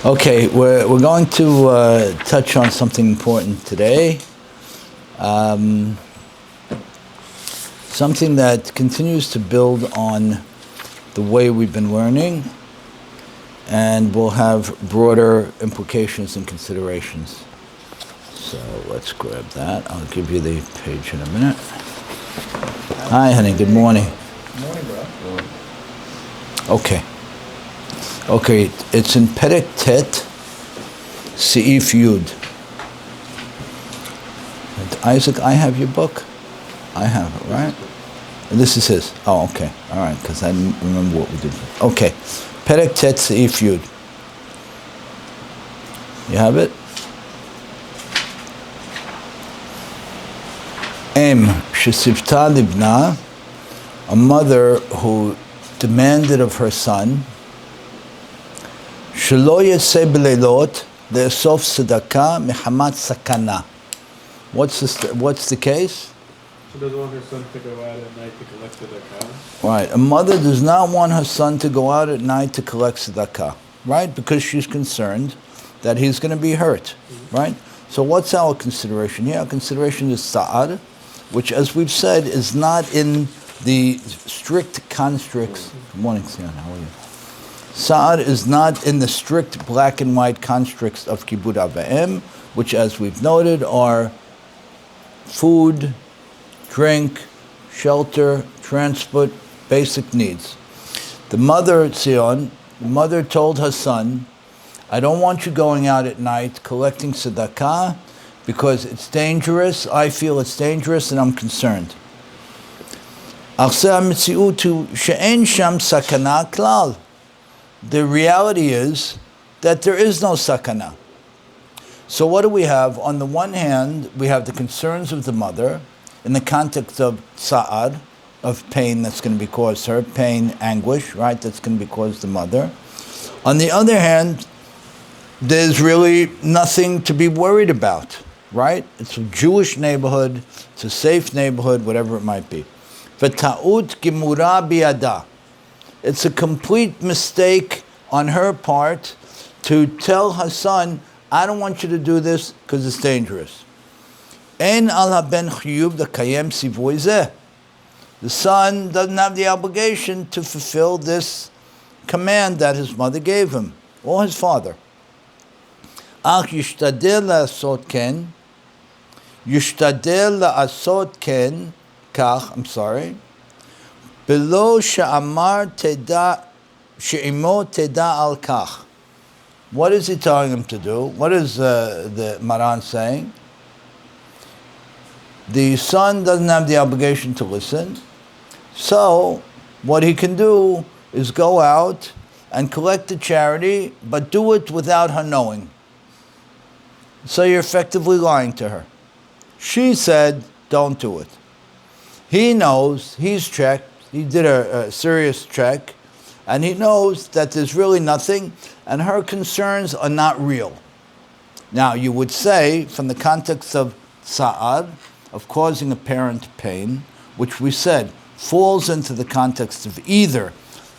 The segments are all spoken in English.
Okay, we're going to touch on something important today. Something that continues to build on the way we've been learning and will have broader implications and considerations. So let's grab that. I'll give you the page in a minute. Hi, honey. Good morning. Good morning, bro. Okay, it's in Perek Tet, Seif Yud. And Isaac, I have your book. I have it, right? And this is his. Oh, okay. All right, because I didn't remember what we did. Okay. Perek Tet, Seif Yud. You have it? Em shesivta libna, a mother who demanded of her son, shelo yaseh b'leilot le'esof tzedakah mehamat sakana. What's the case? She doesn't want her son to go out at night to collect tzedakah. Right. A mother does not want her son to go out at night to collect tzedakah, right? Because she's concerned that he's going to be hurt, right? So what's our consideration here? Our consideration is sa'ad, which, as we've said, is not in the strict constructs. Good morning, Sion. How are you? Sa'ad is not in the strict black and white constructs of Kibud Avayim, which, as we've noted, are food, drink, shelter, transport, basic needs. The mother, Sion, the mother told her son, I don't want you going out at night collecting tzedakah because it's dangerous. I feel it's dangerous and I'm concerned. The reality is that there is no sakana. So what do we have? On the one hand, we have the concerns of the mother in the context of sa'ad, of pain that's going to be caused her, pain, anguish, right, that's going to be caused the mother. On the other hand, there's really nothing to be worried about, right? It's a Jewish neighborhood, it's a safe neighborhood, whatever it might be. V'ta'ut gimura biyada. It's a complete mistake on her part to tell her son, I don't want you to do this because it's dangerous. Ein al haben chiyuv lekayem sivuy zeh. The son doesn't have the obligation to fulfill this command that his mother gave him, or his father. Ach yishtadel la'asot ken, kach, below she'amar teda, she'imo teda al kach. What is he telling him to do? What is the Maran saying? The son doesn't have the obligation to listen, so what he can do is go out and collect the charity, but do it without her knowing. So you're effectively lying to her. She said, don't do it. He knows, he's checked, he did a serious check, and he knows that there's really nothing, and her concerns are not real. Now, you would say, from the context of sa'ad, of causing a parent pain, which we said falls into the context of either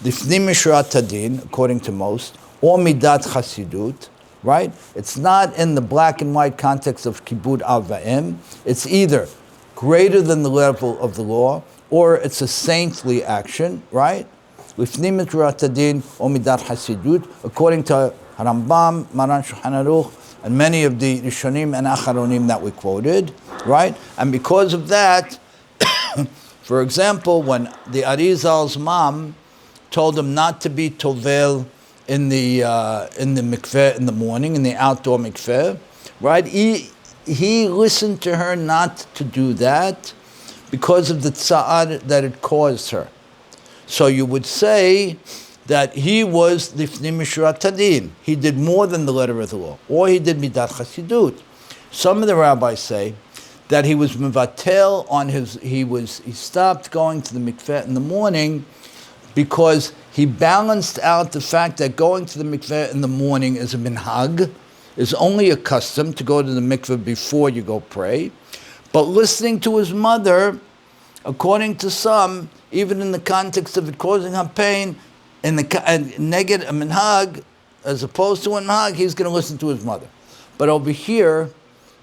lifnim mishrat hadin, according to most, or midat chasidut, right? It's not in the black and white context of kibud avayim. It's either greater than the level of the law, or it's a saintly action, right? Lifnim mishrat hadin or midat chasidut, according to Rambam, Maran Shulchan Aruch, and many of the Rishonim and Acharonim that we quoted, right? And because of that, for example, when the Arizal's mom told him not to be tovel in the mikveh in the morning, in the outdoor mikveh, right? He listened to her not to do that because of the tza'ad that it caused her. So you would say that he was lifnim mishrat hadin. He did more than the letter of the law, or he did midat chasidut. Some of the rabbis say that he was mevatel on he stopped going to the mikveh in the morning because he balanced out the fact that going to the mikveh in the morning is a minhag, is only a custom to go to the mikveh before you go pray. But listening to his mother, according to some, even in the context of it causing her pain, in the neged minhag, as opposed to in Minhag, he's going to listen to his mother. But over here,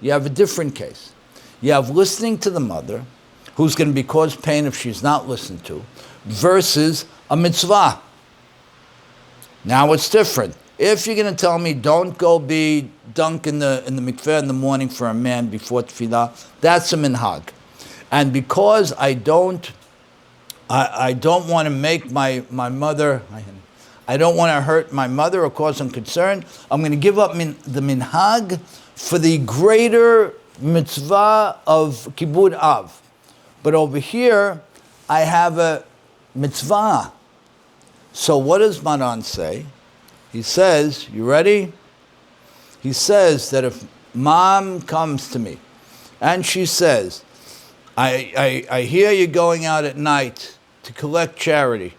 you have a different case. You have listening to the mother, who's going to be caused pain if she's not listened to, versus a mitzvah. Now it's different. If you're going to tell me don't go be dunk in the mikveh in the morning for a man before tefillah, that's a minhag. And because I don't want to make my mother, I don't want to hurt my mother or cause some concern, I'm going to give up the minhag for the greater mitzvah of kibud av. But over here, I have a mitzvah. So what does Maran say? He says, you ready? He says that if mom comes to me and she says, I hear you going out at night to collect charity.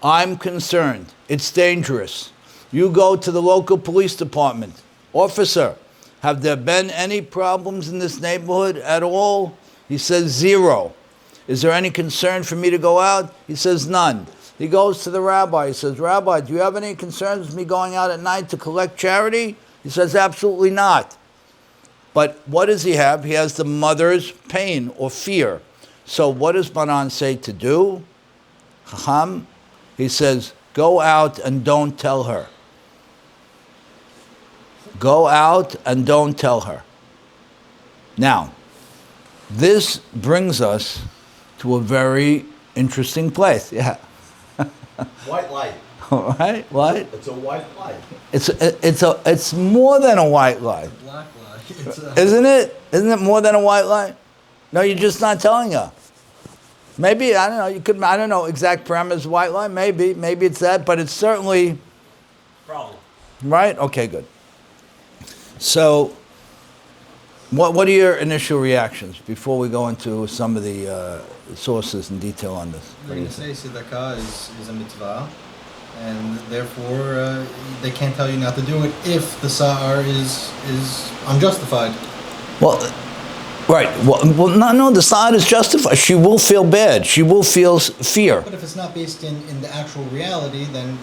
I'm concerned. It's dangerous. You go to the local police department. Officer, have there been any problems in this neighborhood at all? He says, 0. Is there any concern for me to go out? He says, none. He goes to the rabbi. He says, Rabbi, do you have any concerns with me going out at night to collect charity? He says, absolutely not. But what does he have? He has the mother's pain or fear. So what does Maran say to do? Chacham, he says, go out and don't tell her. Go out and don't tell her. Now, this brings us to a very interesting place. Yeah. White light. All right. What? It's a white light. It's more than a white lie. Black light. Isn't it? Isn't it more than a white lie? No, you're just not telling her. Maybe, I don't know, I don't know exact parameters of white lie. Maybe it's that, but it's certainly Problem. right. Okay, good. So, what are your initial reactions before we go into some of the sources and detail on this? They're going to say tzedakah is a mitzvah, and therefore they can't tell you not to do it if the sa'ar is unjustified. Well, right. Well, no, the sa'ar is justified. She will feel bad. She will feel fear. But if it's not based in the actual reality, then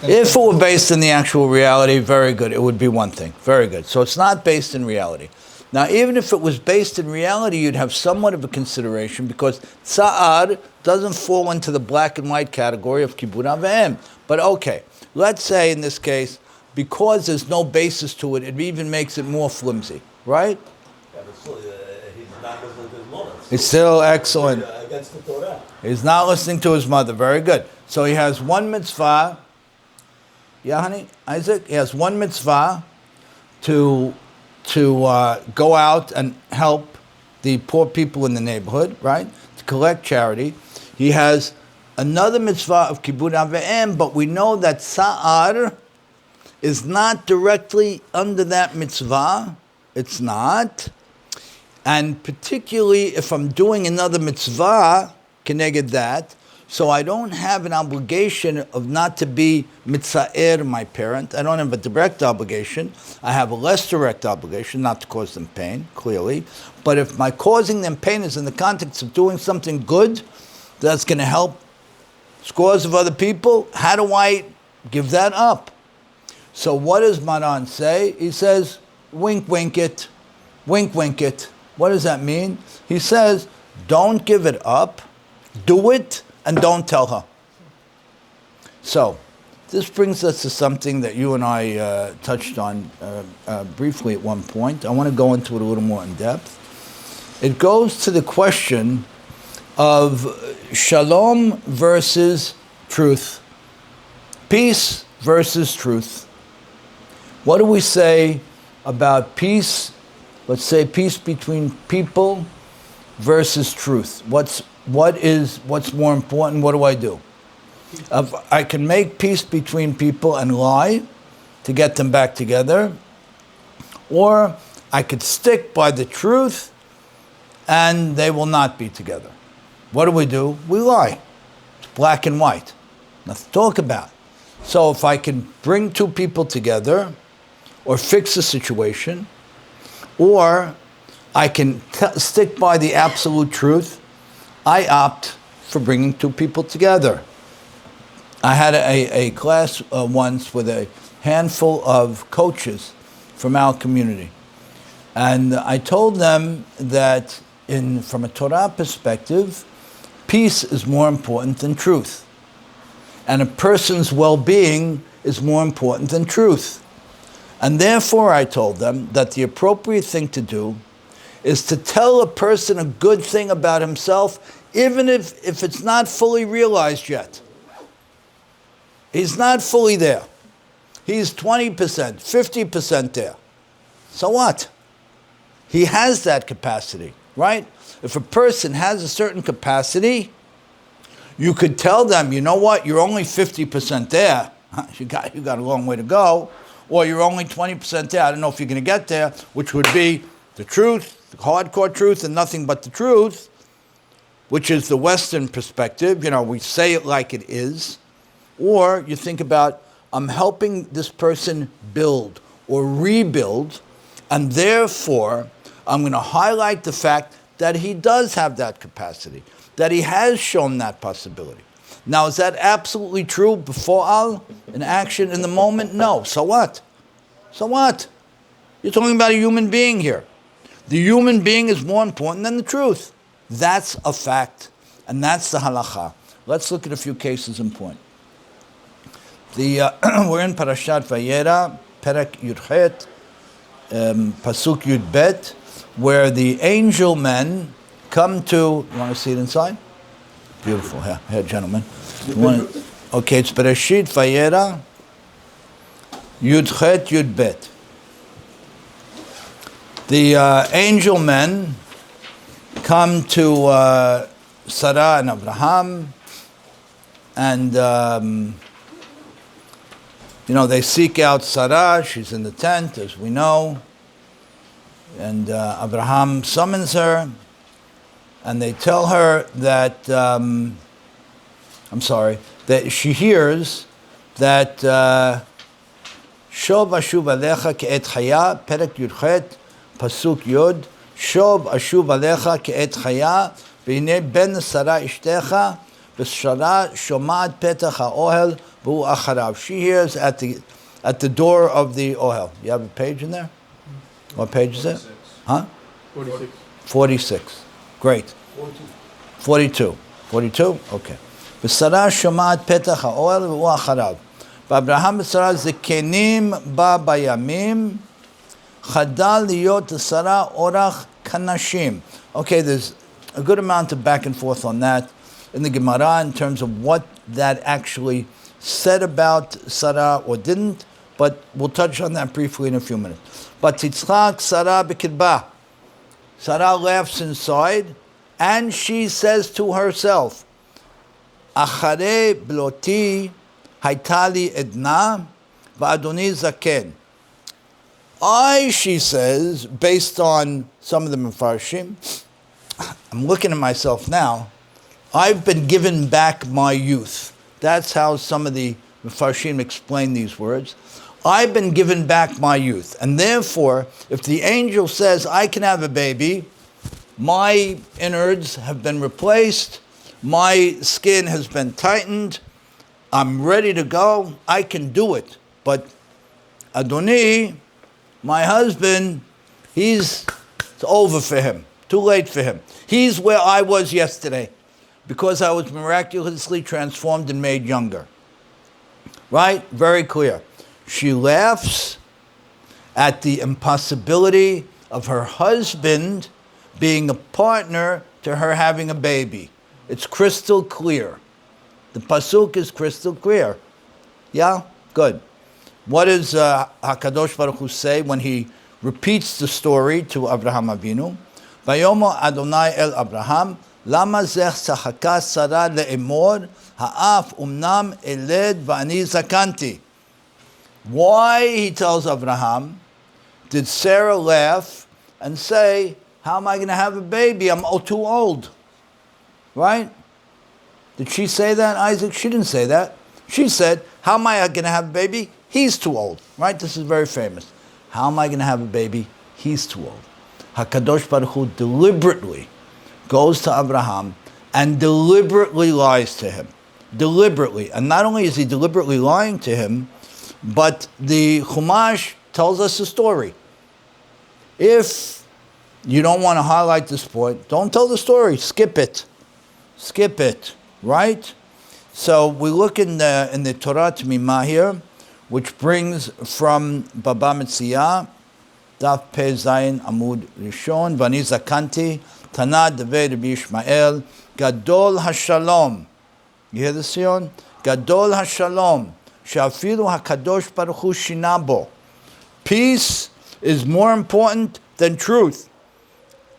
If it were based in the actual reality, very good. It would be one thing. Very good. So it's not based in reality. Now, even if it was based in reality, you'd have somewhat of a consideration because Sa'ar doesn't fall into the black and white category of Kibbud Avim. But okay, let's say in this case, because there's no basis to it, it even makes it more flimsy, right? Yeah, but still, he's not listening to his mother. It's still excellent. Against the Torah. He's not listening to his mother. Very good. So he has one mitzvah. Yeah, honey? Isaac? He has one mitzvah to go out and help the poor people in the neighborhood, right? To collect charity. He has another mitzvah of Kibbud Avim, but we know that Sa'ar is not directly under that mitzvah. It's not. And particularly if I'm doing another mitzvah, keneged that, so I don't have an obligation of not to be mitza'er my parent. I don't have a direct obligation. I have a less direct obligation not to cause them pain, clearly. But if my causing them pain is in the context of doing something good that's going to help scores of other people, how do I give that up? So what does Maran say? He says, wink, wink it. Wink, wink it. What does that mean? He says, don't give it up. Do it. And don't tell her. So, this brings us to something that you and I touched on briefly at one point. I want to go into it a little more in depth. It goes to the question of shalom versus truth. Peace versus truth. What do we say about peace? Let's say peace between people versus truth. What's more important? What do I do? I can make peace between people and lie to get them back together, or I could stick by the truth and they will not be together. What do? We lie. It's black and white. Nothing to talk about. So if I can bring two people together or fix a situation, or I can stick by the absolute truth, I opt for bringing two people together. I had a class once with handful of coaches from our community. And I told them that from a Torah perspective, peace is more important than truth. And a person's well-being is more important than truth. And therefore, I told them that the appropriate thing to do is to tell a person a good thing about himself, even if it's not fully realized yet. He's not fully there. He's 20%, 50% there. So what? He has that capacity, right? If a person has a certain capacity, you could tell them, you know what, you're only 50% there. You got a long way to go. Or you're only 20% there. I don't know if you're going to get there, which would be the truth, the hardcore truth, and nothing but the truth, which is the Western perspective. You know, we say it like it is. Or you think about, I'm helping this person build or rebuild, and therefore I'm going to highlight the fact that he does have that capacity, that he has shown that possibility. Now, is that absolutely true before in action in the moment? No. So what? So what? You're talking about a human being here. The human being is more important than the truth. That's a fact, and that's the halacha. Let's look at a few cases in point. We're in Parashat Vayera, Perek Yudchet, Pasuk Yudbet, where the angel men come to. You want to see it inside? Beautiful. Here, gentlemen. Okay, it's Bereshit Vayera, Yudchet Yudbet. The angel men come to Sarah and Abraham, and they seek out Sarah. She's in the tent, as we know, and Abraham summons her, and they tell her that that she hears that Shov ashuv alecha ke'et chaya, Perek Yudchet, Pasuk Yod, Shov ashuv alecha ke'et chaya, v'hinei ben Sarah ishtecha, v'Sarah shomad petach ha'ohel, v'hu acharav. She hears at the door of the ohel. You have a page in there? What page is it? 46. Huh? 46. 46. Great. 42. 42? Okay. ושרה שומעת פתח האוהל והוא אחריו. ואברהם ושרה זקנים בה בימים, חדל להיות לשרה אורח כנשים. Okay, there's a good amount of back and forth on that in the Gemara in terms of what that actually said about Sarah or didn't, but we'll touch on that briefly in a few minutes. But Titzchak Sarah b'kidba. Sarah laughs inside, and she says to herself, Achare bloti haitali edna va'adoni zaken. She says, based on some of the Mefarshim, I'm looking at myself now, I've been given back my youth. That's how some of the Mefarshim explain these words. I've been given back my youth. And therefore, if the angel says, I can have a baby, my innards have been replaced, my skin has been tightened, I'm ready to go, I can do it. But Adoni, my husband, it's over for him, too late for him. He's where I was yesterday, because I was miraculously transformed and made younger. Right? Very clear. She laughs at the impossibility of her husband being a partner to her having a baby. It's crystal clear. The pasuk is crystal clear. Yeah? Good. What does HaKadosh Baruch Hu say when he repeats the story to Abraham Avinu? Vayomo Adonai el Abraham, lama zech sachaka Sarah le'emor, ha'af umnam eled va'ani zakanti. Why, he tells Abraham, did Sarah laugh and say, how am I going to have a baby? I'm too old. Right? Did she say that, Isaac? She didn't say that. She said, how am I going to have a baby? He's too old. Right? This is very famous. How am I going to have a baby? He's too old. HaKadosh Baruch Hu deliberately goes to Abraham and deliberately lies to him. Deliberately. And not only is he deliberately lying to him, But the Chumash tells us a story. If you don't want to highlight this point, don't tell the story. Skip it. Skip it. Right? So we look in the Torah Tmimah here, which brings from Baba Metzia, Daf Pei Zayin Amud Rishon, Vani Zakanti, Tana Devei Rabbi Yishmael, Gadol HaShalom. You hear the Sion? Gadol HaShalom, She'afilu HaKadosh Baruch Hu Shinabo. Peace is more important than truth.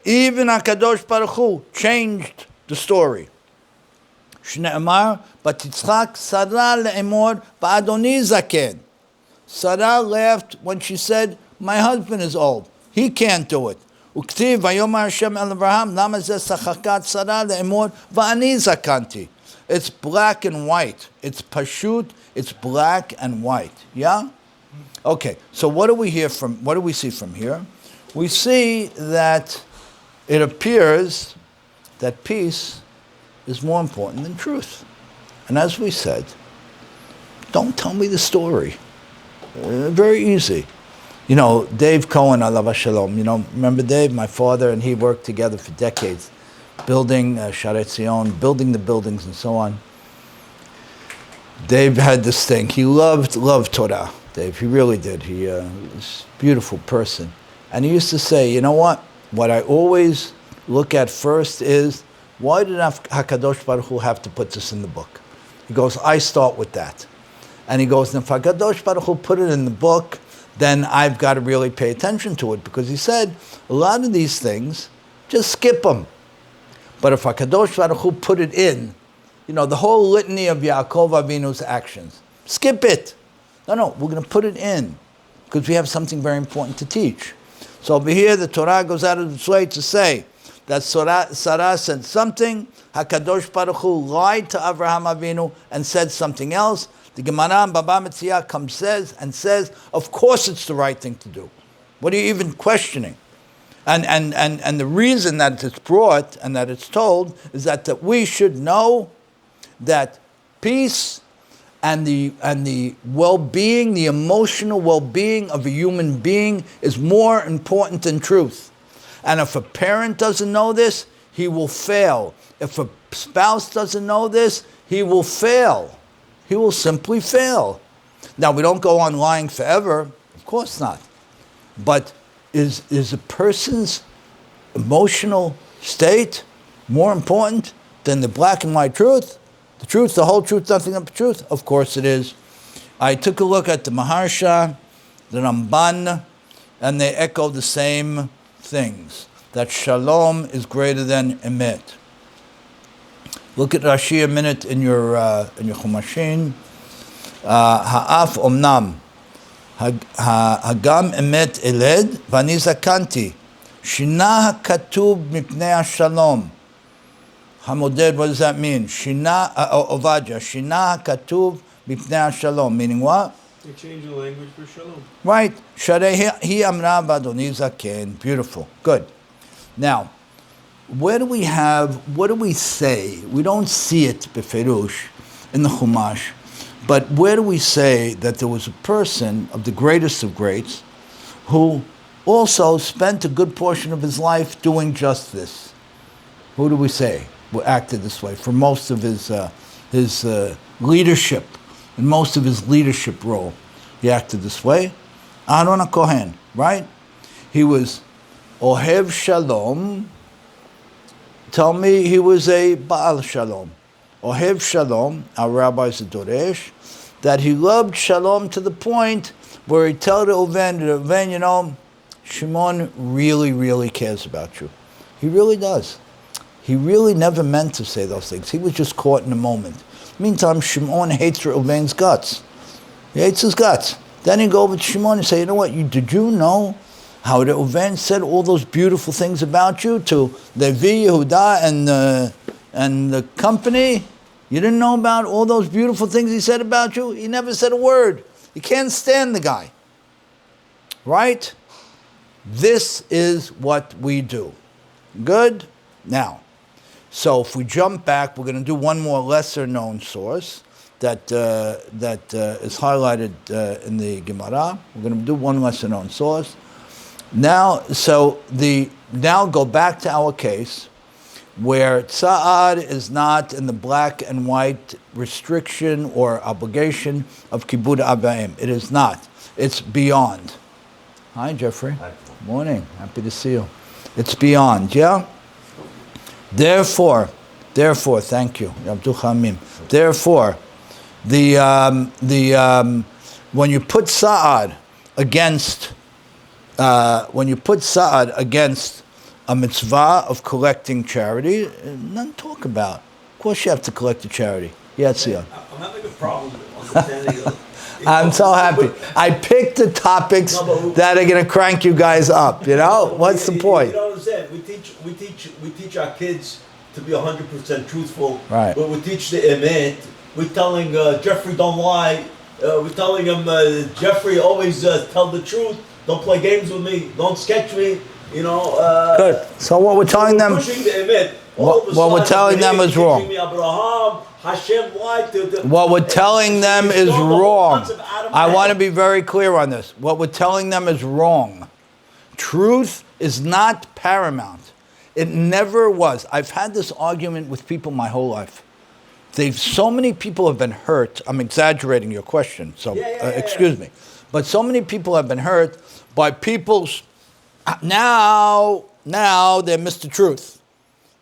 Even HaKadosh Baruch Hu changed the story. Shne'emar, Batitzchak Sarah le'emor ba'adoni zaken. Sarah laughed when she said, my husband is old. He can't do it. Uktiv vayomar Hashem el Avraham, lama zeh sachakat Sarah le'emor va'ani zakanti. It's black and white. It's pashut. It's black and white. Yeah? Okay. So what do we see from here? We see that it appears that peace is more important than truth. And as we said, don't tell me the story. Very easy. You know, Dave Cohen, alav shalom. You know, remember Dave, my father, and he worked together for decades, building Sharet Zion, building the buildings and so on. Dave had this thing. He loved Torah, Dave. He really did. He was a beautiful person. And he used to say, you know what? What I always look at first is, why did HaKadosh Baruch Hu have to put this in the book? He goes, I start with that. And he goes, if HaKadosh Baruch Hu put it in the book, then I've got to really pay attention to it. Because he said, a lot of these things, just skip them. But if HaKadosh Baruch Hu put it in, you know, the whole litany of Yaakov Avinu's actions, skip it. No, we're going to put it in. Because we have something very important to teach. So over here, the Torah goes out of its way to say that Sarah said something, HaKadosh Baruch Hu lied to Avraham Avinu and said something else. The Gemara and Baba Metzia says, of course it's the right thing to do. What are you even questioning? And the reason that it's brought and that it's told is that we should know that peace and the well-being, the emotional well-being of a human being is more important than truth. And if a parent doesn't know this, he will fail. If a spouse doesn't know this, he will fail. He will simply fail. Now, we don't go on lying forever. Of course not. But is a person's emotional state more important than the black and white truth? The truth, the whole truth, nothing but the truth? Of course it is. I took a look at the Maharsha, the Ramban, and they echo the same things. That shalom is greater than emet. Look at Rashi a minute in your Chumashin. Ha'af omnam. Hagam emet eled v'ani zakanti. Shina ha'katub mipnei ha'shalom. Hamoded, what does that mean? Shina, Ovadia. Shina ha'katub mipnei ha'shalom. Meaning what? They change the language for shalom. Right. Sharei hi amra v'adoni zaken. Beautiful. Good. Now, what do we say? We don't see it beferush in the Chumash, but where do we say that there was a person of the greatest of greats who also spent a good portion of his life doing just this? Who do we say acted this way for most of his leadership, in most of his leadership role? He acted this way. Aaron HaKohen, right? He was Ohev Shalom. Tell me he was a Baal Shalom. Ohev Shalom, our rabbis Doresh, that he loved Shalom to the point where he told Reuven, you know, Shimon really, really cares about you. He really does. He really never meant to say those things. He was just caught in a moment. Meantime, Shimon hates Reuven's guts. He hates his guts. Then he go over to Shimon and say, you know what, did you know how Reuven said all those beautiful things about you to Levi, Yehuda, and the company? You didn't know about all those beautiful things he said about you? He never said a word. You can't stand the guy. Right? This is what we do. Good? Now, so if we jump back, we're going to do one more lesser known source. is highlighted in the Gemara. We're going to do one lesson on source. Now go back to our case where tza'ad is not in the black and white restriction or obligation of kibud abayim. It is not. It's beyond. Hi, Jeffrey. Hi. Morning. Happy to see you. It's beyond, yeah? Therefore, thank you. Abdul Hamim. Therefore, when you put sa'ad against a mitzvah of collecting charity, none talk about. Of course, you have to collect the charity. Yeah, Sion. I'm having a problem understanding. I'm so happy. I picked the topics that are going to crank you guys up. You know, what's the point? You know what I'm saying? We teach our kids to be 100% truthful. Right. But we teach the emet. We're telling Jeffrey don't lie. We're telling him Jeffrey always tell the truth. Don't play games with me. Don't sketch me. You know. Good. So what we're telling them. Pushing the emet. What we're telling them is wrong. Hashem lied to What we're telling them is the whole wrong. concept out of I my want to head. be very clear on this. What we're telling them is wrong. Truth is not paramount. It never was. I've had this argument with people my whole life. So many people have been hurt. I'm exaggerating your question, so excuse me. But so many people have been hurt by people's. Now they're Mr. Truth.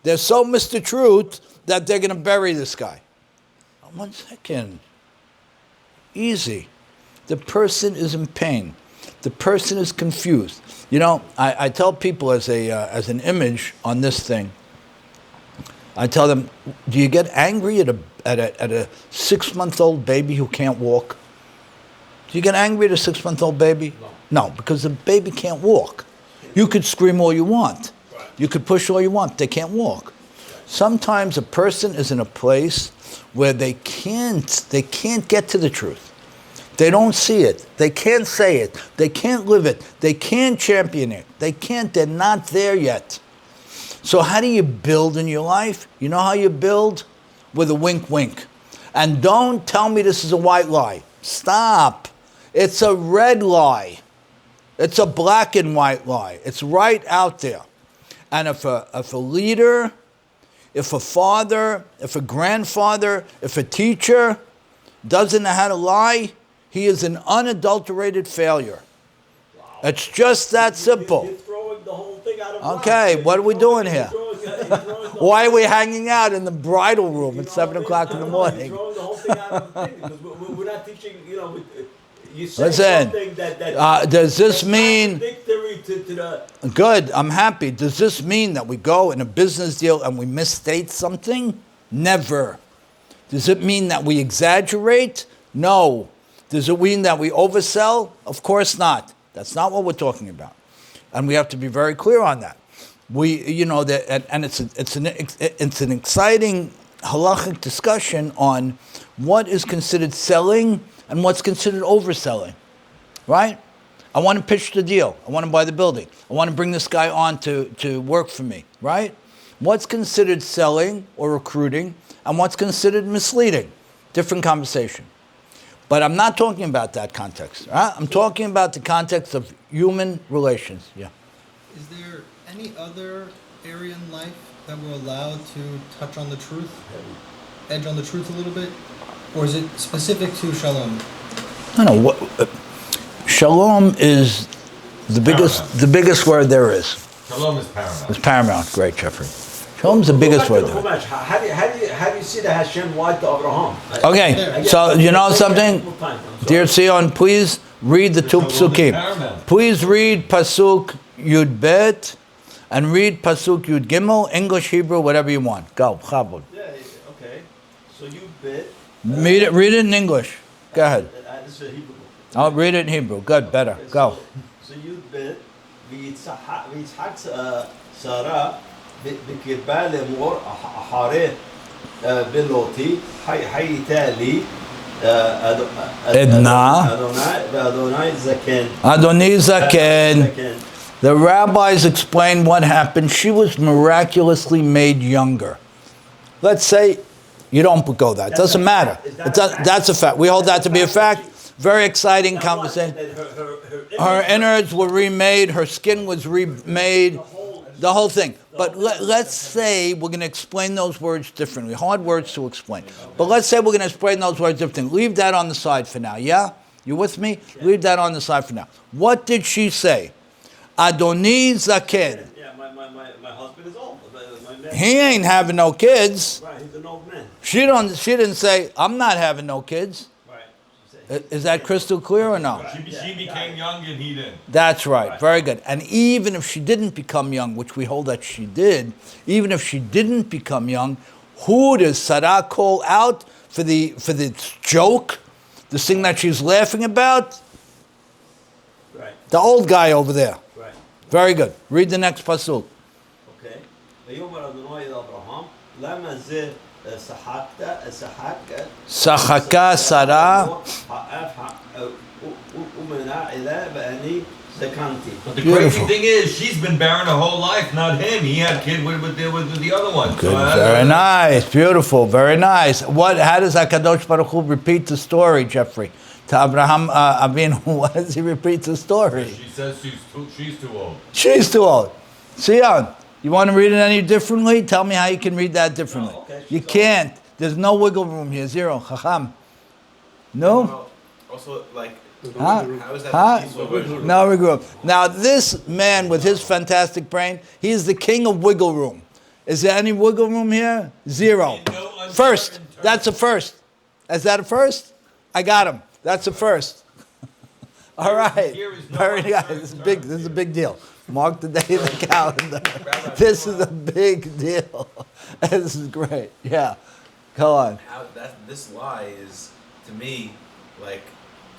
They're so Mr. Truth that they're going to bury this guy. 1 second. Easy. The person is in pain. The person is confused. You know, I tell people as an image on this thing, I tell them, do you get angry at a 6-month-old baby who can't walk? Do you get angry at a 6-month-old baby? No, because the baby can't walk. You could scream all you want. You could push all you want. They can't walk. Sometimes a person is in a place where they can't get to the truth. They don't see it. They can't say it. They can't live it. They can't champion it. They're not there yet. So how do you build in your life? You know how you build? With a wink, wink. And don't tell me this is a white lie. Stop. It's a red lie. It's a black and white lie. It's right out there. And if a leader, if a father, if a grandfather, if a teacher doesn't know how to lie, he is an unadulterated failure. Wow. It's just that simple. You're throwing the whole thing out of Okay, line. what are we doing here? You're throwing the Why are whole we thing. hanging out in the bridal room at 7 o'clock in the You're morning? throwing the whole thing out of the thing because we're not teaching, you say Listen, something that does this that's mean... contradictory to the... Good, I'm happy. Does this mean that we go in a business deal and we misstate something? Never. Does it mean that we exaggerate? No. Does it mean that we oversell? Of course not. That's not what we're talking about. And we have to be very clear on that. It's an exciting halachic discussion on what is considered selling and what's considered overselling, right? I want to pitch the deal. I want to buy the building. I want to bring this guy on to work for me, right? What's considered selling or recruiting and what's considered misleading? Different conversation. But I'm not talking about that context. Right? I'm talking about the context of human relations. Yeah. Is there any other area in life that we're allowed to touch on the truth, edge on the truth a little bit? Or is it specific to shalom? No. Shalom is the biggest word there is. Shalom is paramount. It's paramount. Great, Jeffrey. Shalom's the biggest word there is. How do you see that Hashem lied to Abraham? Okay, so you know something? Dear Sion, please read the two psukim. Please read Pasuk Yud Bet and read Pasuk Yud Gimel, English, Hebrew, whatever you want. Go, Chabod. Yeah, okay. So you bet. Read it in English. Go ahead. This is a Hebrew book. I'll read it in Hebrew. Good, better. Go. So you bet. ויצחק שרה בקרבה לאמור אחרי בלותי הייתה לי Edna. ואדוני זקן. Adoni Zaken. The rabbis explain what happened. She was miraculously made younger. Let's say You don't go that. It doesn't a matter. fact? Is that a fact? That's a fact. We hold that to be a fact. Very exciting Now what? conversation. That Her innards were remade. Her skin was remade. The whole thing. But let's say we're going to explain those words differently. Hard words to explain. But let's say we're going to explain those words differently. Leave that on the side for now, yeah? You with me? Yeah. Leave that on the side for now. What did she say? Adoni Zaken. Yeah, my husband is old. My man. He ain't having no kids. Right, he's an old man. She didn't say, I'm not having no kids. Right. Is that crystal clear or no? She became young and he didn't. That's right. Very good. And even if she didn't become young, which we hold that she did, even if she didn't become young, who does Sarah call out for the joke, this thing that she's laughing about? Right. The old guy over there. Right. Very good. Read the next pasuk. Okay. ויאמר אדוני אל אברהם, למה זה שחקת Sachaka Sarah. But the Beautiful. crazy thing is, she's been barren her whole life, not him. He had kid with the other one. Good. So, Very nice. Beautiful. Very nice. How does HaKadosh Baruch Hu repeat the story, Jeffrey? To Abraham Avinu, what does he repeat the story? She says she's too old. She's too old. Sion, you want to read it any differently? Tell me how you can read that differently. No, okay, You she's can't. There's no wiggle room here. Zero. Chacham. No? Well, also, like, Huh? how is that Huh? peaceful? No wiggle room. Now, this man with his fantastic brain, he is the king of wiggle room. Is there any wiggle room here? Zero. First. That's a first. Is that a first? I got him. That's a first. All right. Here is no Very nice. uncertain This is big. This is a big deal. Mark the day in the calendar. This is a big deal. This is great. Yeah. Go on. This lie is, to me, like,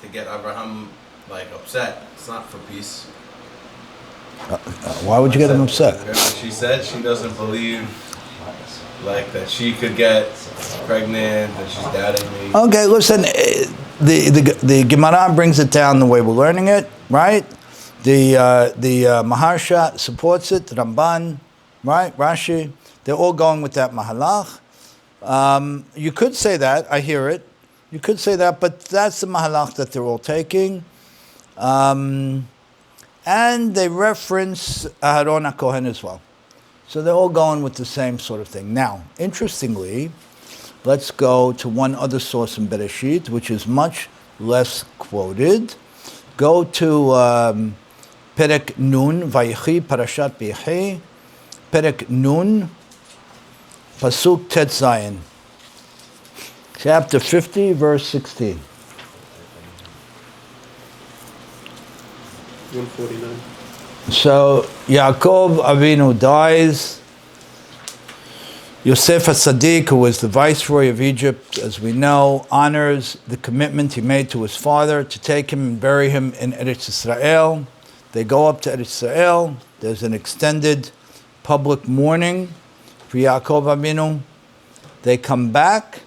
to get Abraham, like, upset. It's not for peace. Why would you get him upset? Remember she said she doesn't believe, like, that she could get pregnant, that she's doubting me. Okay, listen. The Gemara brings it down the way we're learning it, right? The Maharsha supports it. Ramban, right? Rashi. They're all going with that mahalach. You could say that. I hear it. You could say that, but that's the mahalach that they're all taking. And they reference Aharon HaKohen as well. So they're all going with the same sort of thing. Now, interestingly, let's go to one other source in Bereshit, which is much less quoted. Go to Perek Nun, Vayechi, Parashat Vayechi, Perek Nun, Pasuk Tet Zayin. Chapter 50, verse 16. 149. So Yaakov Avinu dies. Yosef HaSadiq, who was the viceroy of Egypt, as we know, honors the commitment he made to his father to take him and bury him in Eretz Israel. They go up to Eretz Israel. There's an extended public mourning for Yaakov Avinu. They come back,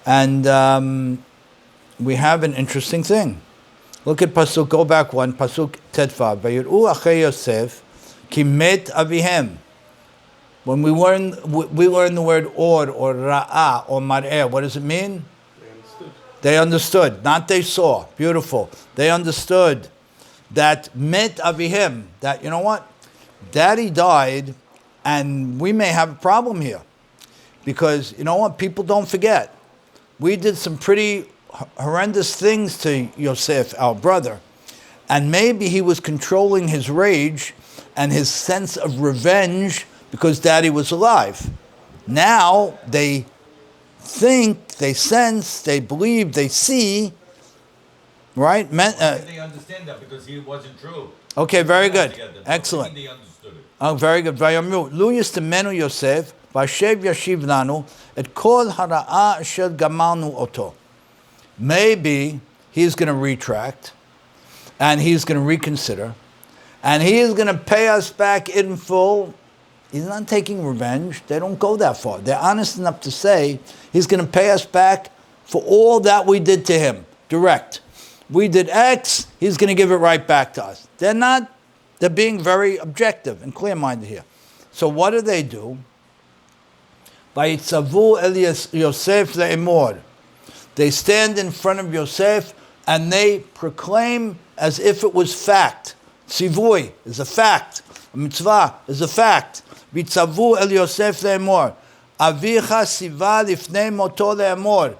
and we have an interesting thing. Look at Pasuk, go back one, Pasuk Tetvav. Vayir'u achei Yosef ki met avihem. When we learn the word or ra'ah or mar'eh, what does it mean? They understood. They understood, not they saw. Beautiful. They understood that met avihem, that, you know what? Daddy died, and we may have a problem here. Because, you know what? People don't forget. We did some pretty horrendous things to Yosef, our brother. And maybe he was controlling his rage and his sense of revenge because Daddy was alive. Now they think, they sense, they believe, they see, right? They understand that because he wasn't true. Okay, very good. Together. Excellent. They understood it. Oh, very good. Vayamru, Lu yistemenu Yosef, v'ashev yashiv lanu, et kol hara'a asher gamalnu oto. Maybe he's going to retract, and he's going to reconsider, and he is going to pay us back in full. He's not taking revenge. They don't go that far. They're honest enough to say he's going to pay us back for all that we did to him. Direct. We did X, he's going to give it right back to us. They're not. They're being very objective and clear-minded here. So what do? Vayitzavu el Yosef le'emor. They stand in front of Yosef and they proclaim as if it was fact. Tzivui is a fact. A mitzvah is a fact. Vitzavu el Yosef le'emor. Avicha siva lifnei moto le'emor.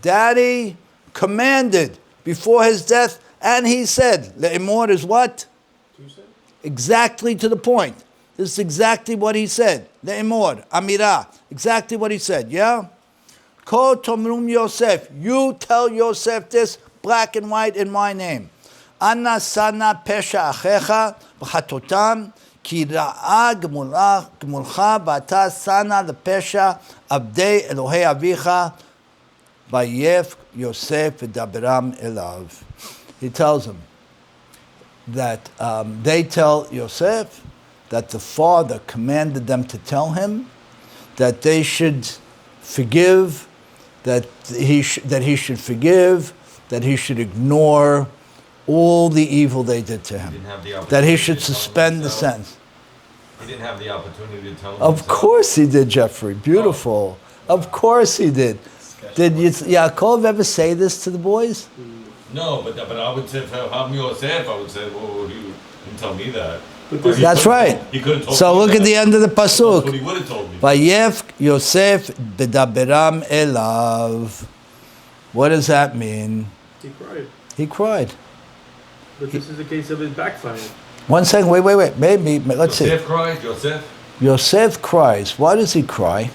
Daddy commanded before his death, and he said, le'emor is what? Exactly to the point. This is exactly what he said. Le'emor, amirah. Exactly what he said, yeah? Ko tomrum Yosef. You tell Yosef this, black and white, in my name. Anna sana pesha achecha b'chatotam ki ra'a gemulcha v'ata sana l'pesha abdei Elohei avicha vayef Yosef v'daberam elav. He tells him that they tell Yosef that the father commanded them to tell him that they should forgive, that he should forgive, that he should ignore all the evil they did to him, that he should suspend the sentence. He didn't have the opportunity to tell him. Of course he did, Jeffrey. Beautiful. Of course he did. Did Yaakov ever say this to the boys? No, but I would say, if I'm Yosef, I would say, well, you didn't tell me that. That's right. He could have told So me look that. at the end of the That's pasuk. what he would have told me. Vayef Yosef bedaberam elav. What does that mean? He cried. He cried. But this is a case of it backfired. 1 second, wait. Maybe, let's see. Yosef cried, Yosef? Yosef cries. Why does he cry?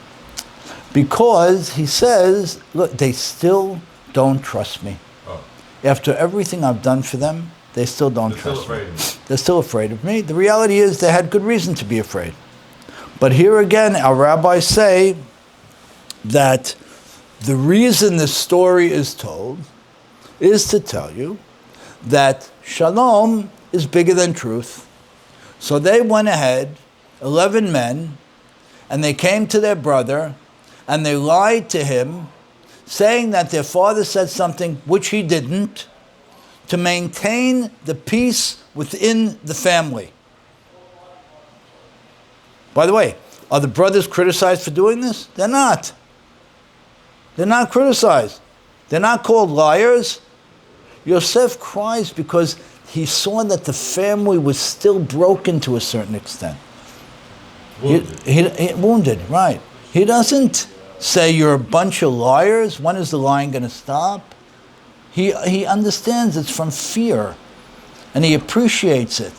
Because he says, look, they still don't trust me. Oh. After everything I've done for them, they still don't They're still trust afraid me. of me. They're still afraid of me. The reality is they had good reason to be afraid. But here again, our rabbis say that the reason this story is told is to tell you that shalom is bigger than truth. So they went ahead, 11 men, and they came to their brother, and they lied to him, saying that their father said something which he didn't, to maintain the peace within the family. By the way, are the brothers criticized for doing this? They're not. They're not criticized. They're not called liars. Yosef cries because he saw that the family was still broken to a certain extent. Wounded. Wounded, right. He doesn't say you're a bunch of liars. When is the lying going to stop? He understands it's from fear, and he appreciates it.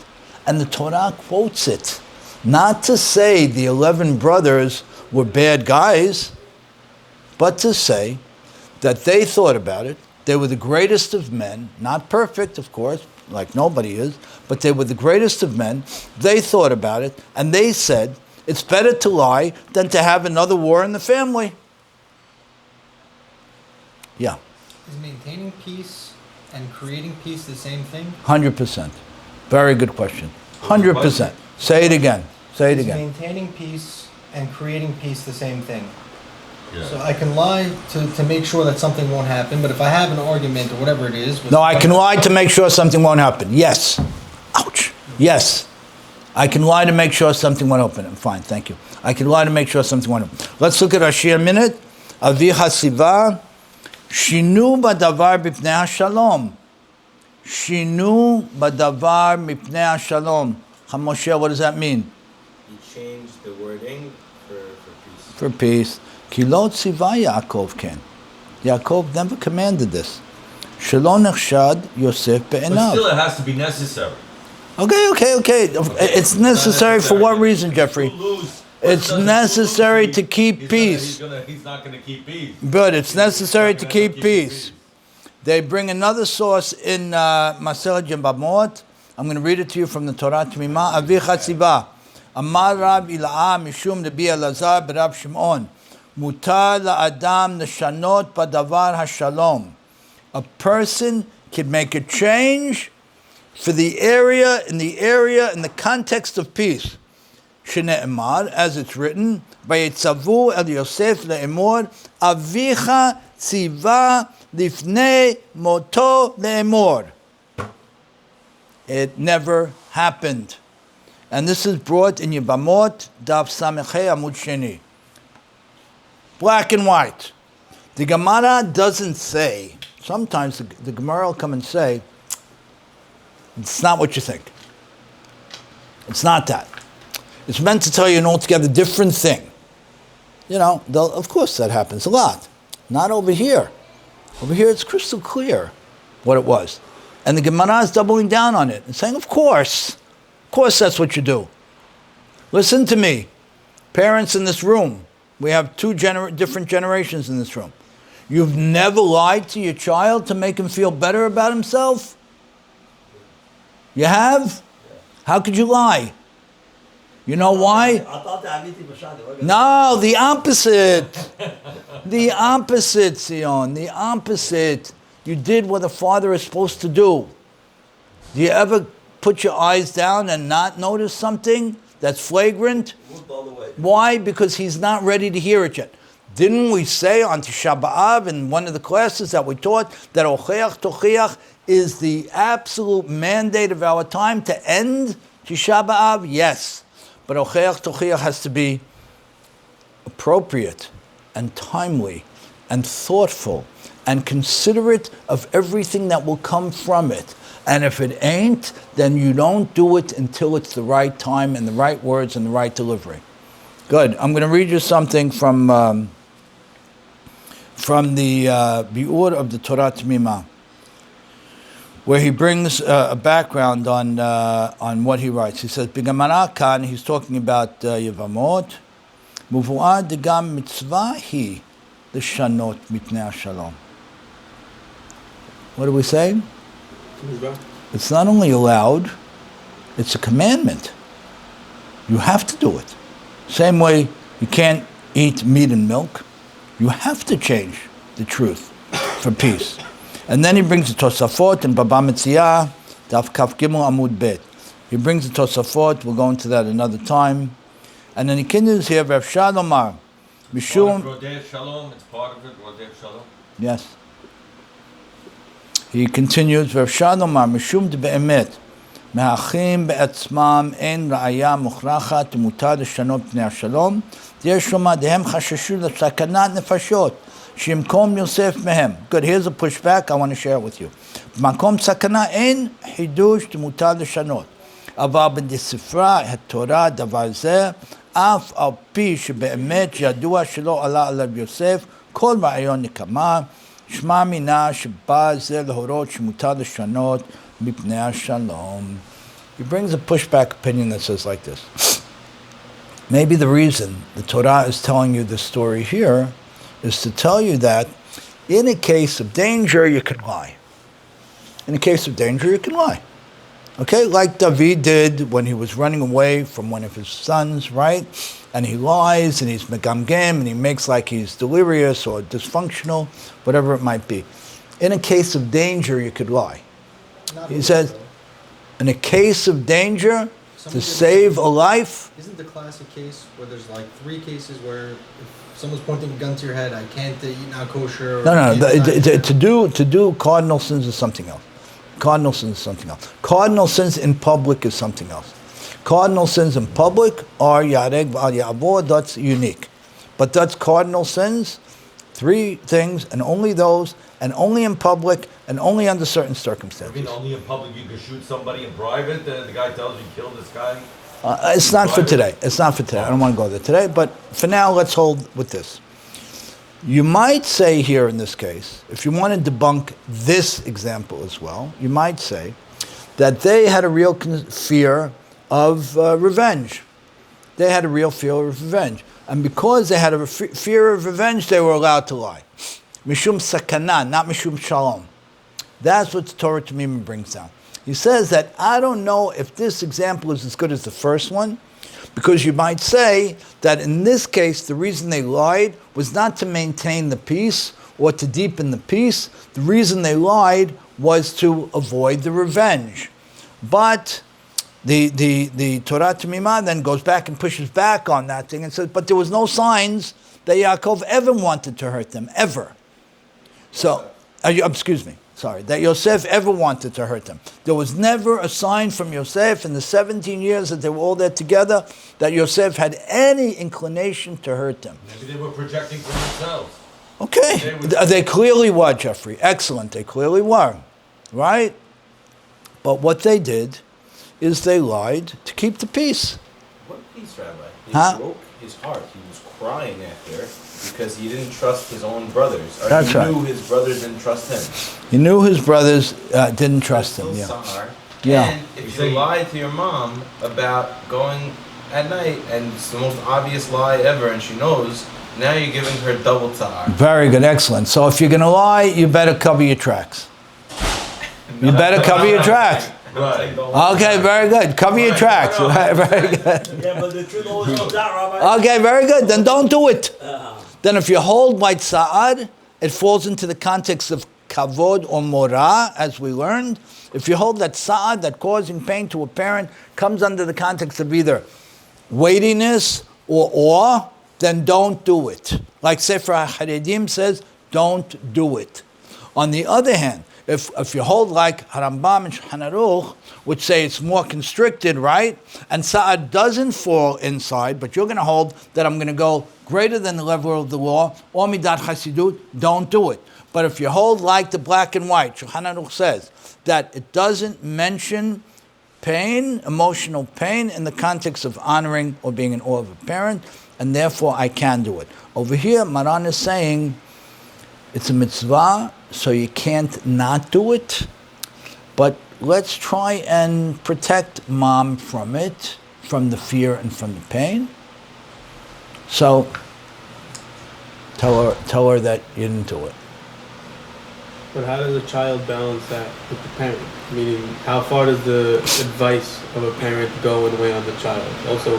And the Torah quotes it. Not to say the 11 brothers were bad guys, but to say that they thought about it. They were the greatest of men, not perfect, of course, like nobody is, but they were the greatest of men. They thought about it, and they said, it's better to lie than to have another war in the family. Yeah. Is maintaining peace and creating peace the same thing? 100%. Very good question. 100%. Say it again. Say it Is again. maintaining peace and creating peace the same thing? Yeah. So I can lie to make sure that something won't happen, but if I have an argument or whatever it is... No, I can lie to make sure something won't happen. Yes. Ouch. Yes. I can lie to make sure something won't happen. Fine, thank you. I can lie to make sure something won't happen. Let's look at Rashi a minute. Avicha siva. Shinu badavar mipnei hashalom. Shinu badavar mipnei hashalom. Moshe, what does that mean? He changed the wording for peace. For peace. Ki lo tziva Yaakov ken. Yaakov never commanded this. Shelo nechshad Yosef But be'enav. still, it has to be necessary. Okay. It's necessary for what reason, Jeffrey? It's necessary to keep peace. He's not going to keep peace. But it's necessary to keep peace. They bring another source in Masechet Yevamot. I'm going to read it to you from the Torah Tamima. Avicha tziva. Amar Rab Ila'a mishum Rabbi Elazar b'Rab Shimon. Mutar la'adam neshanot badavar hashalom. A person can make a change for the area, in the context of peace. Shne'emar, as it's written, Vayetzavu el Yosef le'emor, Avicha tziva lifnei moto le'emor. It never happened. And this is brought in Yevamot, Daf Samechei Amud Sheni. Black and white. The Gemara doesn't say, sometimes the Gemara will come and say, it's not what you think. It's not that. It's meant to tell you an altogether different thing. You know, of course that happens a lot. Not over here. Over here it's crystal clear what it was. And the Gemara is doubling down on it and saying, of course that's what you do. Listen to me. Parents in this room, we have two different generations in this room. You've never lied to your child to make him feel better about himself? You have? How could you lie? You know why? No, the opposite. The opposite, Sion. The opposite. You did what a father is supposed to do. Do you ever put your eyes down and not notice something that's flagrant? Why? Because he's not ready to hear it yet. Didn't we say on Tisha B'Av in one of the classes that we taught that Ocheach Tochiach is the absolute mandate of our time to end Tisha B'Av? Yes. But Ocheach Tochiach has to be appropriate and timely and thoughtful and considerate of everything that will come from it. And if it ain't, then you don't do it until it's the right time and the right words and the right delivery. Good. I'm going to read you something from the Bi'ur of the Torah T'mimah, where he brings a background on what he writes. He says, B'Gemara Kan, he's talking about Yevamot, Muvu'ad Degam Mitzvah Hi L'Shanot Mitnei Shalom. What do we say? It's not only allowed, it's a commandment. You have to do it. Same way you can't eat meat and milk. You have to change the truth for peace. And then he brings the Tosafot in Baba Metzia, Daf Kaf Gimel Amud Bet. He brings the Tosafot, we'll go into that another time. And then he continues here, Rav Shalomar, Mishum. Rodef Shalom, it's part of it, Rodef Shalom. Yes. He continues, Rav Shalomar, Mishum de Be'emet, מהאחים בעצמם אין ראיה מוכרחת ומותר לשנות פני השלום, יש לומר, דהם חששו לסכנת נפשות, שימקום יוסף מהם. Good, here's a pushback, I want to share it with you. במקום סכנה אין חידוש ומותר לשנות. אבל בספרה התורה דבר זה, אף על פי שבאמת ידוע שלא עלה עליו יוסף, כל רעיון נקמה, שמע מינה שבא זה להורות שמותר לשנות מפני השלום. He brings a pushback opinion that says like this. Maybe the reason the Torah is telling you this story here is to tell you that in a case of danger, you can lie. In a case of danger, you can lie. Okay, like David did when he was running away from one of his sons, right? And he lies and he's megamgem and he makes like he's delirious or dysfunctional, whatever it might be. In a case of danger, you could lie. He says, in a case of danger, to save a life. Isn't the classic case where there's like 3 cases where if someone's pointing a gun to your head, I can't eat non-kosher? No. To do cardinal sins is something else. Cardinal sins is something else. Cardinal sins in public is something else. Cardinal sins in public are yareg v'al ya'avor, that's unique. But that's cardinal sins, 3 things, and only those, and only in public, and only under certain circumstances. I mean, only in public you can shoot somebody in private? The guy tells you kill this guy? It's not for today. It's not for today. I don't want to go there today, but for now, let's hold with this. You might say here in this case, if you want to debunk this example as well, you might say that they had a real fear of revenge. They had a real fear of revenge. And because they had a fear of revenge, they were allowed to lie. Mishum sakana, not mishum shalom. That's what the Torah T'mimah brings down. He says that I don't know if this example is as good as the first one, because you might say that in this case, the reason they lied was not to maintain the peace or to deepen the peace. The reason they lied was to avoid the revenge. But the Torah T'mimah then goes back and pushes back on that thing and says, but there was no signs that Yaakov ever wanted to hurt them, ever. So, excuse me. that Yosef ever wanted to hurt them. There was never a sign from Yosef in the 17 years that they were all there together that Yosef had any inclination to hurt them. Maybe they were projecting for themselves. Okay, they clearly were, Jeffrey. Excellent, they clearly were, right? But what they did is they lied to keep the peace. What peace, Rabbi? He Huh? broke his heart. He was crying after because he didn't trust his own brothers. Or That's he right. knew his brothers didn't trust him. He knew his brothers didn't trust him. Still Yeah. Sahar. Yeah. And if you lie to your mom about going at night, and it's the most obvious lie ever, and she knows, now you're giving her double tzar. Very good, excellent. So if you're going to lie, you better cover your tracks. You better cover your tracks. Right. Okay, very good. Cover your tracks. Right, very good. Yeah, but the truth always comes out, Rabbi. Okay, very good. Then don't do it. Then if you hold like Sa'ad, it falls into the context of kavod or morah, as we learned. If you hold that Sa'ad, that causing pain to a parent, comes under the context of either weightiness or awe, then don't do it. Like Sefer HaCharedim says, don't do it. On the other hand, if you hold like Harambam and Shulchan Aruch, which say it's more constricted, right? And Sa'ad doesn't fall inside, but you're going to hold that I'm going to go greater than the level of the law, or midat chasidut, don't do it. But if you hold like the black and white, Shulchan Aruch says that it doesn't mention pain, emotional pain, in the context of honoring or being in awe of a parent, and therefore I can do it. Over here, Maran is saying it's a mitzvah, so you can't not do it, but let's try and protect mom from it, from the fear and from the pain. So tell her that you didn't do it. But how does a child balance that with the parent? Meaning, how far does the advice of a parent go and weigh on the child? Also,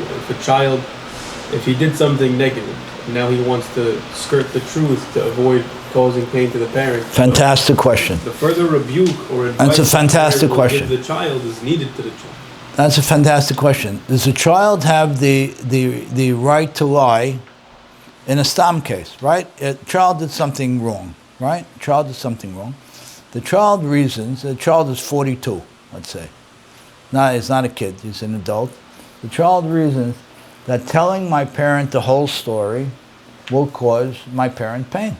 if he did something negative, now he wants to skirt the truth to avoid causing pain to the parent. Fantastic question. The further rebuke or advice That's a fantastic the parent will question. give the child is needed to the child. That's a fantastic question. Does a child have the right to lie in a stam case, right? A child did something wrong, right? A child did something wrong. The child reasons, the child is 42, let's say. No, he's not a kid, he's an adult. The child reasons that telling my parent the whole story will cause my parent pain.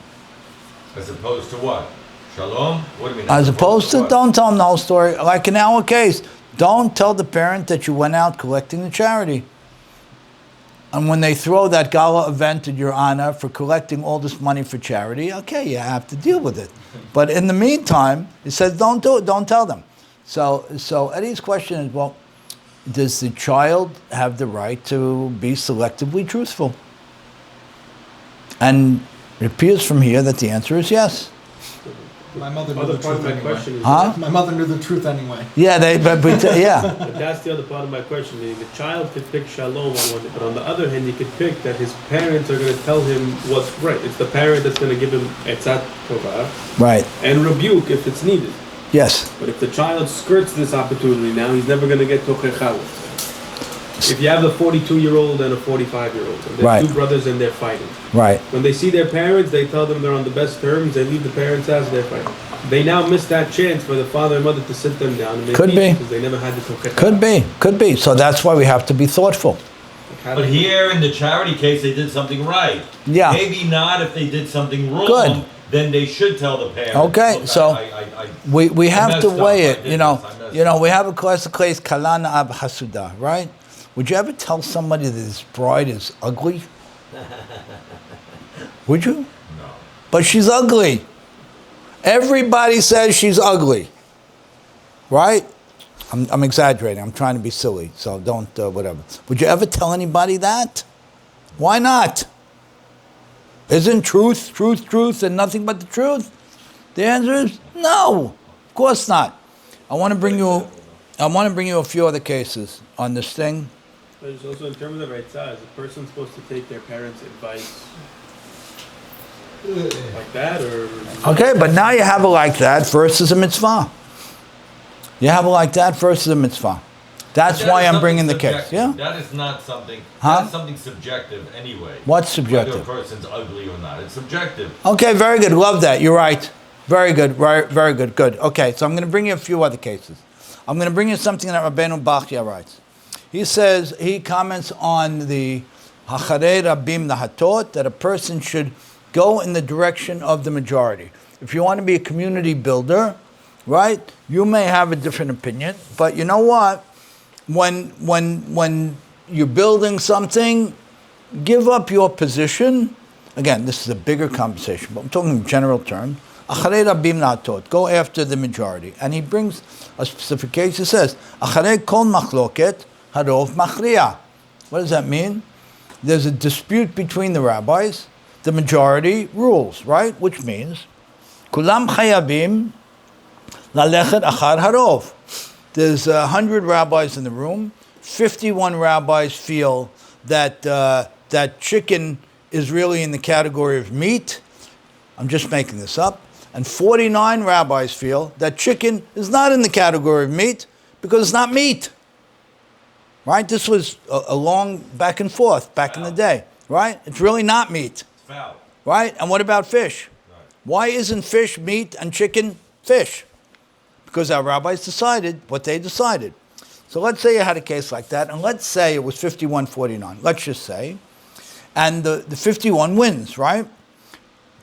As opposed to what? Shalom? What do you mean? As opposed to what? don't tell them the whole story. Like in our case, don't tell the parent that you went out collecting the charity. And when they throw that gala event in your honor for collecting all this money for charity, okay, you have to deal with it. But in the meantime, it says don't do it, don't tell them. So Eddie's question is, well, does the child have the right to be selectively truthful? And it appears from here that the answer is yes. My mother knew Other the part truth of my anyway. question is, Huh? My mother knew the truth anyway. Yeah, yeah. but that's the other part of my question. Meaning the child could pick shalom on one, but on the other hand, he could pick that his parents are going to tell him what's right. It's the parent that's going to give him etzat tova Right. and rebuke if it's needed. Yes. But if the child skirts this opportunity now, he's never going to get tochecha. If you have a 42-year-old and a 45-year-old, and they're Right. two brothers and they're fighting. Right. When they see their parents, they tell them they're on the best terms. They leave the parents' house, they're fighting. They now miss that chance for the father and mother to sit them down and make Could peace be. because they never had the tochecha. Could be. So that's why we have to be thoughtful. But here in the charity case, they did something right. Yeah. Maybe not if they did something wrong. Good. Then they should tell the parents. Okay, Look, so I we I have to messed up. weigh I it. did You know, this. I messed up. we have a classic case, kalana ab hasuda, right? Would you ever tell somebody that his bride is ugly? Would you? No. But she's ugly. Everybody says she's ugly, right? I'm exaggerating. I'm trying to be silly, so don't whatever. Would you ever tell anybody that? Why not? Isn't truth, and nothing but the truth? The answer is no. Of course not. I want to bring you a few other cases on this thing. But it's also in terms of Eitzah, is a person supposed to take their parents' advice like that, or? Okay, but now you have it like that versus a mitzvah. You have it like that versus a mitzvah. That's That why is I'm something bringing the case. subjective. Yeah. That is not something. Huh? That's something subjective anyway. What's subjective? Whether a person's ugly or not, it's subjective. Okay, very good. Love that. You're right. Very good, very good, good. Okay, so I'm going to bring you a few other cases. I'm going to bring you something that Rabbeinu Bachya writes. He comments on the Hacharei Rabim Nahatot, that a person should go in the direction of the majority. If you want to be a community builder, right, you may have a different opinion, but you know what? When you're building something, give up your position. Again, this is a bigger conversation, but I'm talking in general terms. Acharei Rabim Nahatot, go after the majority. And he brings a specific case. He says, Acharei kol machloket harov machriya. What does that mean? There's a dispute between the rabbis. The majority rules, right? Which means, kulam chayavim lalechet achar harov. There's 100 rabbis in the room. 51 rabbis feel that that chicken is really in the category of meat. I'm just making this up. And 49 rabbis feel that chicken is not in the category of meat because it's not meat. Right? This was a long back and forth back in the day. Right? It's really not meat. Foul. Right? And what about fish? Right. Why isn't fish meat and chicken fish? Because our rabbis decided what they decided. So let's say you had a case like that, and let's say it was 51-49. Let's just say. And the 51 wins, right?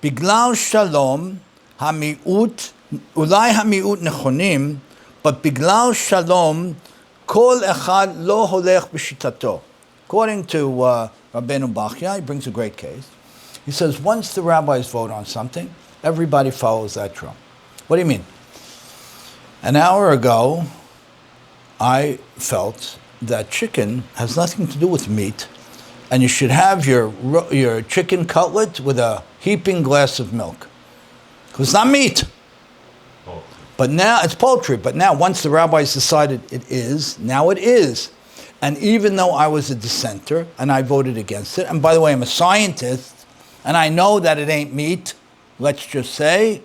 Biglal shalom hamiut, ulai hamiut nechonim, but biglal shalom kol echad lo holech b'shitato. According to Rabbeinu Bachya, he brings a great case. He says, once the rabbis vote on something, everybody follows that drum. What do you mean? An hour ago, I felt that chicken has nothing to do with meat, and you should have your chicken cutlet with a heaping glass of milk. Because it's not meat. Poultry. But now, it's poultry, but now once the rabbis decided it is, now it is. And even though I was a dissenter, and I voted against it, and by the way, I'm a scientist, and I know that it ain't meat, let's just say,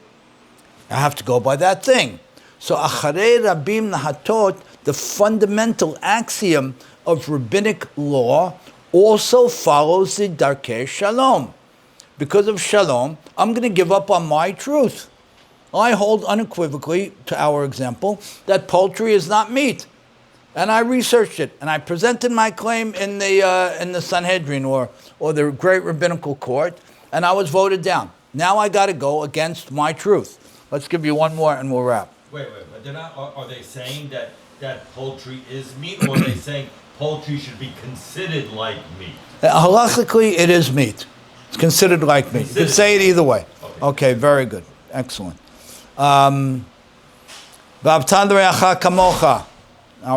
I have to go by that thing. So, Acharei Rabim Nahatot, the fundamental axiom of rabbinic law, also follows the Darkei Shalom. Because of Shalom, I'm going to give up on my truth. I hold unequivocally, to our example, that poultry is not meat. And I researched it, and I presented my claim in the Sanhedrin or the great rabbinical court, and I was voted down. Now I got to go against my truth. Let's give you one more, and we'll wrap. Wait, but they're not. Are they saying that poultry is meat, or are they saying poultry should be considered like meat? Halachically, it is meat. It's considered like meat. You can say it either way. Okay, very good. Excellent. Our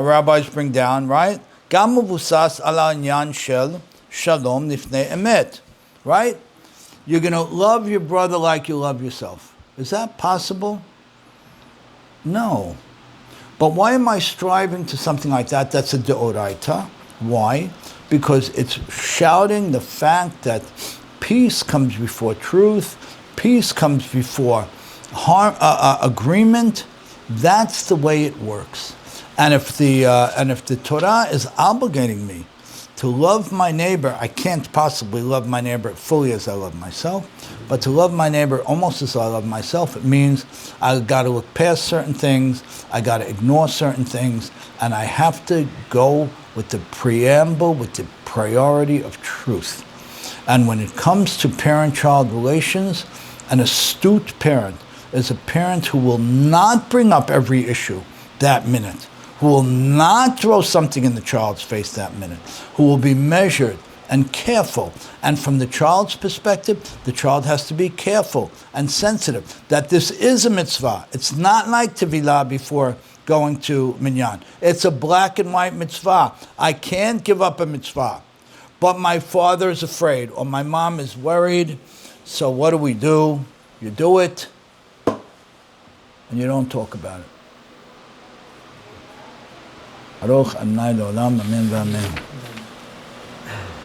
rabbis bring down, right? Gam mevusas ala inyan shel shalom nifnei emet. Right? You're going to love your brother like you love yourself. Is that possible? No. But why am I striving to something like that? That's a deoraita. Why? Because it's shouting the fact that peace comes before truth, peace comes before agreement. That's the way it works. And if the Torah is obligating me to love my neighbor, I can't possibly love my neighbor fully as I love myself, but to love my neighbor almost as I love myself, it means I've got to look past certain things, I got to ignore certain things, and I have to go with the preamble, with the priority of truth. And when it comes to parent-child relations, an astute parent is a parent who will not bring up every issue that minute, who will not throw something in the child's face that minute, who will be measured and careful. And from the child's perspective, the child has to be careful and sensitive that this is a mitzvah. It's not like tevilah before going to minyan. It's a black and white mitzvah. I can't give up a mitzvah. But my father is afraid, or my mom is worried, so what do? You do it, and you don't talk about it. Baruch Adonai Le'olam, Amen v'Amen.